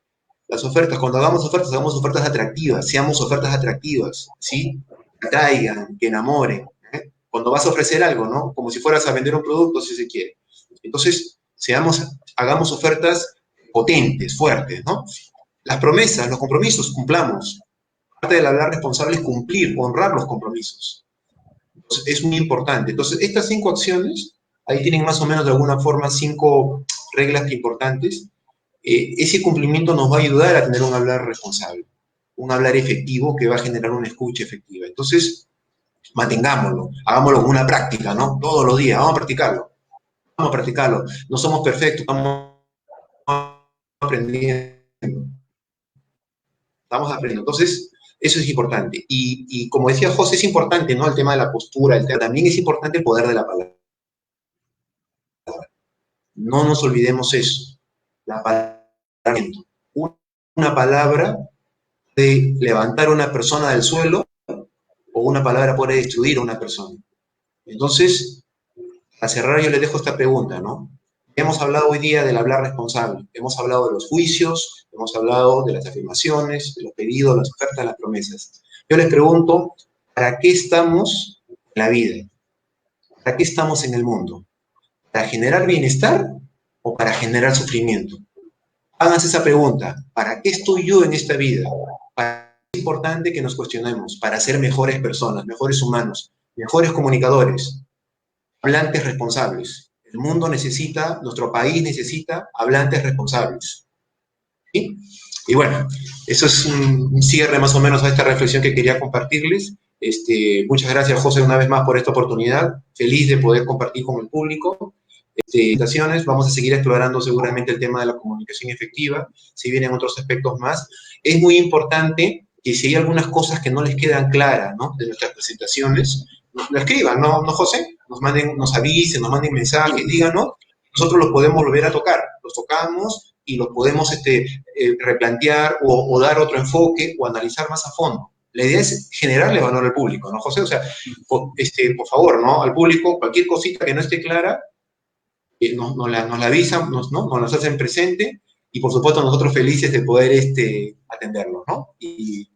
cuando hagamos ofertas atractivas, seamos ofertas atractivas, ¿sí? Que atraigan, que enamoren, ¿eh? Cuando vas a ofrecer algo, ¿no? Como si fueras a vender un producto, si se quiere. Entonces, hagamos ofertas potentes, fuertes, ¿no? Las promesas, los compromisos, cumplamos. Parte del hablar responsable es cumplir, honrar los compromisos. Entonces, es muy importante. Entonces, estas 5 acciones, ahí tienen más o menos de alguna forma 5 reglas importantes. Ese cumplimiento nos va a ayudar a tener un hablar responsable, un hablar efectivo que va a generar una escucha efectiva. Entonces, mantengámoslo, hagámoslo como una práctica, ¿no? Todos los días, vamos a practicarlo. Vamos a practicarlo. No somos perfectos, estamos aprendiendo. Estamos aprendiendo. Entonces, eso es importante. Y como decía José, es importante, ¿no? El tema de la postura, también es importante el poder de la palabra. No nos olvidemos eso. La palabra. Una palabra de levantar a una persona del suelo o una palabra puede destruir a una persona. Entonces, a cerrar yo les dejo esta pregunta, ¿no? Hemos hablado hoy día del hablar responsable, hemos hablado de los juicios, hemos hablado de las afirmaciones, de los pedidos, las ofertas, las promesas. Yo les pregunto, ¿para qué estamos en la vida? ¿Para qué estamos en el mundo? ¿Para generar bienestar o para generar sufrimiento? Háganse esa pregunta, ¿para qué estoy yo en esta vida? Es importante que nos cuestionemos para ser mejores personas, mejores humanos, mejores comunicadores, hablantes responsables. El mundo necesita, nuestro país necesita hablantes responsables. ¿Sí? Y bueno, eso es un cierre más o menos a esta reflexión que quería compartirles. Muchas gracias, José, una vez más por esta oportunidad. Feliz de poder compartir con el público. Vamos a seguir explorando seguramente el tema de la comunicación efectiva, si vienen otros aspectos más. Es muy importante que si hay algunas cosas que no les quedan claras, ¿no? De nuestras presentaciones, lo escriban, ¿no, José? Nos avisen, nos manden mensajes, díganos, nosotros los podemos volver a tocar, los tocamos y los podemos replantear o dar otro enfoque o analizar más a fondo. La idea es generarle valor al público, ¿no, José? O sea, por favor, ¿no? Al público, cualquier cosita que no esté clara, nos la avisan, nos las hacen presente y por supuesto nosotros felices de poder atenderlos, ¿no? Y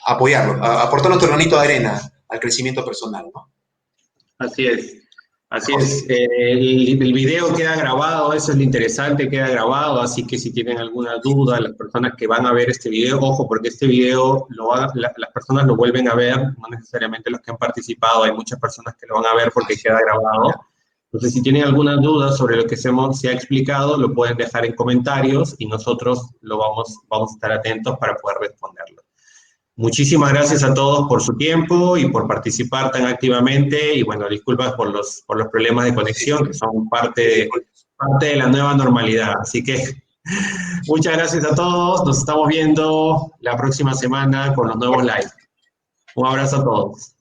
apoyarlos, aportar nuestro granito de arena al crecimiento personal, ¿no? Así es, así es. El video queda grabado, eso es lo interesante, queda grabado, así que si tienen alguna duda, las personas que van a ver este video, ojo, porque este video las personas lo vuelven a ver, no necesariamente los que han participado, hay muchas personas que lo van a ver porque queda grabado. Entonces, si tienen alguna duda sobre lo que se ha explicado, lo pueden dejar en comentarios y nosotros vamos a estar atentos para poder responderlo. Muchísimas gracias a todos por su tiempo y por participar tan activamente. Y bueno, disculpas por los problemas de conexión, que son parte de la nueva normalidad. Así que muchas gracias a todos. Nos estamos viendo la próxima semana con los nuevos live. Un abrazo a todos.